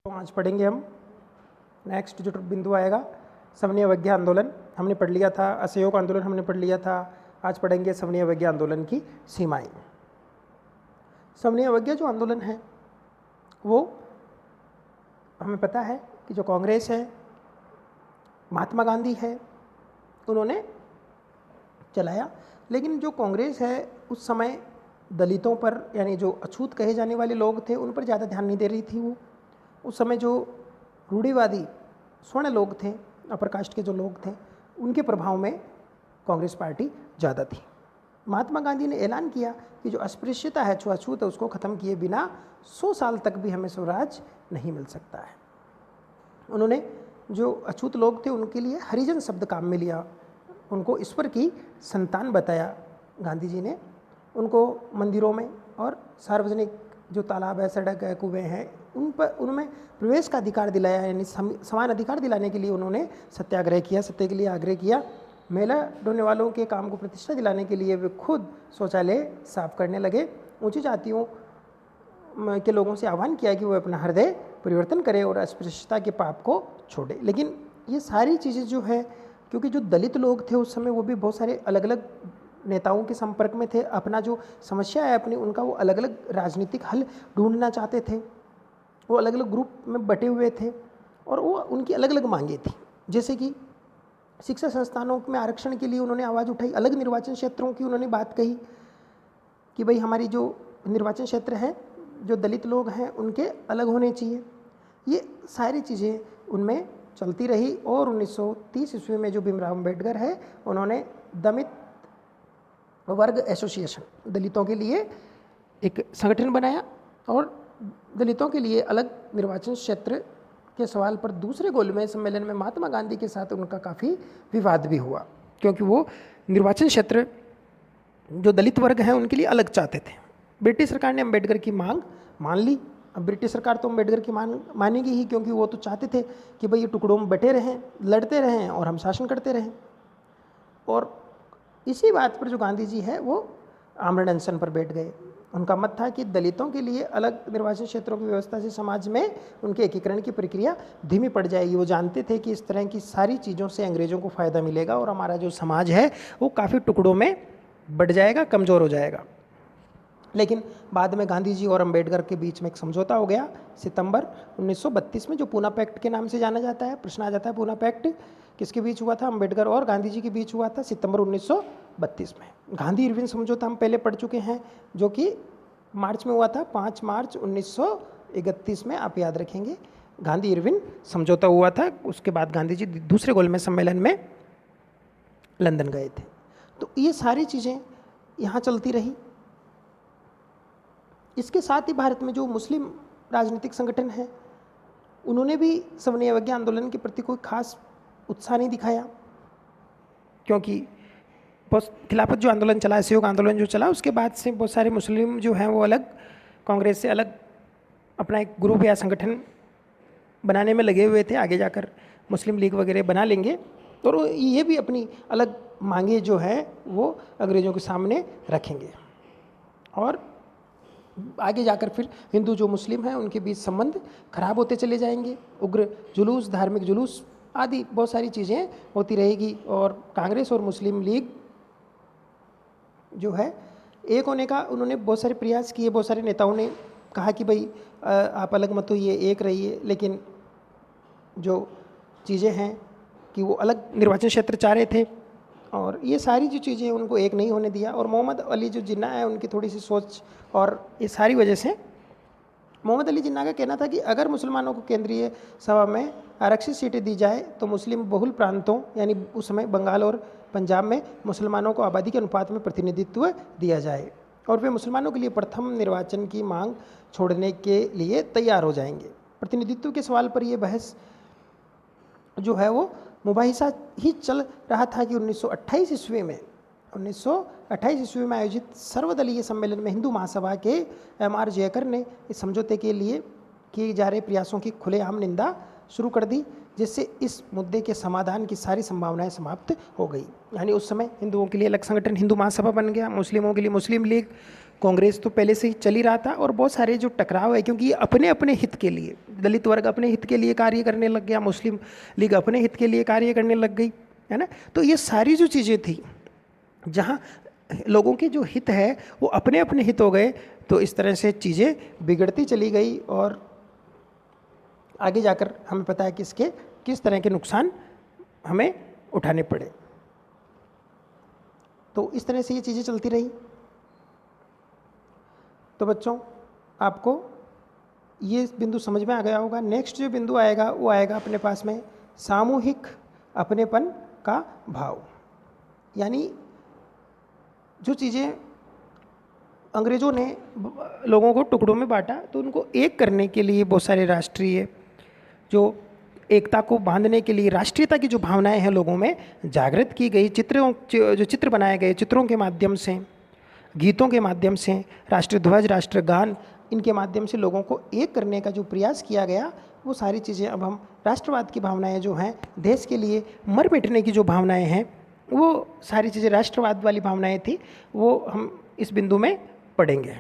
तो आज पढ़ेंगे हम नेक्स्ट जो बिंदु आएगा सवर्ण अवज्ञा आंदोलन हमने पढ़ लिया था, असहयोग आंदोलन हमने पढ़ लिया था। आज पढ़ेंगे सवर्ण अवज्ञा आंदोलन की सीमाएं। सवर्ण अवज्ञा जो आंदोलन है वो हमें पता है कि जो कांग्रेस है, महात्मा गांधी है, उन्होंने चलाया। लेकिन जो कांग्रेस है उस समय दलितों पर, यानी जो अछूत कहे जाने वाले लोग थे, उन पर ज़्यादा ध्यान नहीं दे रही थी। वो उस समय जो रूढ़िवादी स्वर्ण लोग थे, अपर कास्ट के जो लोग थे, उनके प्रभाव में कांग्रेस पार्टी ज़्यादा थी। महात्मा गांधी ने ऐलान किया कि जो अस्पृश्यता है, छुआछूत है, उसको ख़त्म किए बिना 100 साल तक भी हमें स्वराज नहीं मिल सकता है। उन्होंने जो अछूत लोग थे उनके लिए हरिजन शब्द काम में लिया, उनको ईश्वर की संतान बताया गांधी जी ने। उनको मंदिरों में और सार्वजनिक जो तालाब है, सड़क है, कुएँ हैं, उनमें प्रवेश का अधिकार दिलाया, यानी समान अधिकार दिलाने के लिए उन्होंने सत्याग्रह किया, सत्य के लिए आग्रह किया। मेला ढोने वालों के काम को प्रतिष्ठा दिलाने के लिए वे खुद शौचालय साफ करने लगे। ऊंची जातियों के लोगों से आह्वान किया कि वो अपना हृदय परिवर्तन करें और अस्पृश्यता के पाप को छोड़े। लेकिन ये सारी चीज़ें जो है, क्योंकि जो दलित लोग थे उस समय, वो भी बहुत सारे अलग अलग नेताओं के संपर्क में थे, अपना जो समस्या है अपनी, उनका वो अलग अलग राजनीतिक हल ढूंढना चाहते थे। वो अलग अलग ग्रुप में बटे हुए थे और वो उनकी अलग अलग मांगें थी। जैसे कि शिक्षा संस्थानों में आरक्षण के लिए उन्होंने आवाज़ उठाई, अलग निर्वाचन क्षेत्रों की उन्होंने बात कही कि भाई हमारी जो निर्वाचन क्षेत्र है, जो दलित लोग हैं, उनके अलग होने चाहिए। ये सारी चीज़ें उनमें चलती रही और 1930 ईस्वी में जो भीमराव अम्बेडकर है, उन्होंने दलित वर्ग एसोसिएशन, दलितों के लिए एक संगठन बनाया और दलितों के लिए अलग निर्वाचन क्षेत्र के सवाल पर दूसरे गोलमेज सम्मेलन में महात्मा गांधी के साथ उनका काफ़ी विवाद भी हुआ, क्योंकि वो निर्वाचन क्षेत्र जो दलित वर्ग हैं उनके लिए अलग चाहते थे। ब्रिटिश सरकार ने अम्बेडकर की मांग मान ली। अब ब्रिटिश सरकार तो अम्बेडकर की मांग मानेगी ही, क्योंकि वो तो चाहते थे कि भाई ये टुकड़ों में बटे रहें, लड़ते रहें और हम शासन करते रहें। और इसी बात पर जो गांधी जी है वो आमरण अनशन पर बैठ गए। उनका मत था कि दलितों के लिए अलग निर्वाचन क्षेत्रों की व्यवस्था से समाज में उनके एकीकरण की प्रक्रिया धीमी पड़ जाएगी। वो जानते थे कि इस तरह की सारी चीज़ों से अंग्रेज़ों को फ़ायदा मिलेगा और हमारा जो समाज है वो काफ़ी टुकड़ों में बढ़ जाएगा, कमज़ोर हो जाएगा। लेकिन बाद में गांधी जी और अम्बेडकर के बीच में एक समझौता हो गया सितंबर 1932 में, जो पूना पैक्ट के नाम से जाना जाता है। प्रश्न आ जाता है पूना पैक्ट किसके बीच हुआ था? अम्बेडकर और गांधी जी के बीच हुआ था सितंबर 1932 में। गांधी इरविन समझौता हम पहले पढ़ चुके हैं, जो कि मार्च में हुआ था, 5 मार्च 1931 में, आप याद रखेंगे। गांधी इरविन समझौता हुआ था। उसके बाद गांधी जी दूसरे गोलमेज सम्मेलन में लंदन गए थे। तो ये सारी चीज़ें यहाँ चलती रही। इसके साथ ही भारत में जो मुस्लिम राजनीतिक संगठन हैं, उन्होंने भी सवर्ण अवज्ञा आंदोलन के प्रति कोई खास उत्साह नहीं दिखाया, क्योंकि खिलाफत जो आंदोलन चला, असहयोग आंदोलन जो चला, उसके बाद से बहुत सारे मुस्लिम जो हैं वो अलग, कांग्रेस से अलग अपना एक ग्रुप या संगठन बनाने में लगे हुए थे। आगे जाकर मुस्लिम लीग वगैरह बना लेंगे और ये भी अपनी अलग मांगे जो है वो अंग्रेज़ों के सामने रखेंगे। और आगे जाकर फिर हिंदू जो मुस्लिम हैं उनके बीच संबंध खराब होते चले जाएंगे। उग्र जुलूस, धार्मिक जुलूस आदि बहुत सारी चीज़ें होती रहेगी। और कांग्रेस और मुस्लिम लीग जो है एक होने का उन्होंने बहुत सारे प्रयास किए। बहुत सारे नेताओं ने कहा कि भाई आप अलग मत होइए, एक रहिए। लेकिन जो चीज़ें हैं कि वो अलग निर्वाचन क्षेत्र चाह रहे थे और ये सारी जो चीज़ें उनको एक नहीं होने दिया। और मोहम्मद अली जो जिन्ना है, उनकी थोड़ी सी सोच और ये सारी वजह से मोहम्मद अली जिन्ना का कहना था कि अगर मुसलमानों को केंद्रीय सभा में आरक्षित सीटें दी जाए तो मुस्लिम बहुल प्रांतों, यानी उस समय बंगाल और पंजाब में मुसलमानों को आबादी के अनुपात में प्रतिनिधित्व दिया जाए और वे मुसलमानों के लिए प्रथम निर्वाचन की मांग छोड़ने के लिए तैयार हो जाएंगे। प्रतिनिधित्व के सवाल पर यह बहस जो है वो मुबाहिसा ही चल रहा था कि 1928 ईस्वी में आयोजित सर्वदलीय सम्मेलन में हिंदू महासभा के M.R. जयकर ने इस समझौते के लिए किए जा रहे प्रयासों की खुलेआम निंदा शुरू कर दी, जिससे इस मुद्दे के समाधान की सारी संभावनाएं समाप्त हो गई। यानी उस समय हिंदुओं के लिए अलग संगठन हिंदू महासभा बन गया, मुस्लिमों के लिए मुस्लिम लीग, कांग्रेस तो पहले से ही चल ही रहा था और बहुत सारे जो टकराव है, क्योंकि ये अपने अपने हित के लिए, दलित वर्ग अपने हित के लिए कार्य करने लग गया, मुस्लिम लीग अपने हित के लिए कार्य करने लग गई, है ना। तो ये सारी जो चीज़ें थी जहाँ लोगों के जो हित है वो अपने अपने हित हो गए, तो इस तरह से चीज़ें बिगड़ती चली गई और आगे जाकर हमें पता है किस तरह के नुकसान हमें उठाने पड़े। तो इस तरह से ये चीज़ें चलती रही। तो बच्चों आपको ये बिंदु समझ में आ गया होगा। नेक्स्ट जो बिंदु आएगा वो आएगा अपने पास में सामूहिक अपनेपन का भाव। यानी जो चीज़ें अंग्रेज़ों ने लोगों को टुकड़ों में बांटा, तो उनको एक करने के लिए बहुत सारे राष्ट्रीय जो एकता को बांधने के लिए राष्ट्रीयता की जो भावनाएं हैं लोगों में जागृत की गई। जो चित्र बनाए गए, चित्रों के माध्यम से, गीतों के माध्यम से, राष्ट्रध्वज, राष्ट्रगान, इनके माध्यम से लोगों को एक करने का जो प्रयास किया गया, वो सारी चीज़ें अब हम राष्ट्रवाद की भावनाएं जो हैं, देश के लिए मर मिटने की जो भावनाएं हैं, वो सारी चीज़ें राष्ट्रवाद वाली भावनाएं थी, वो हम इस बिंदु में पढ़ेंगे।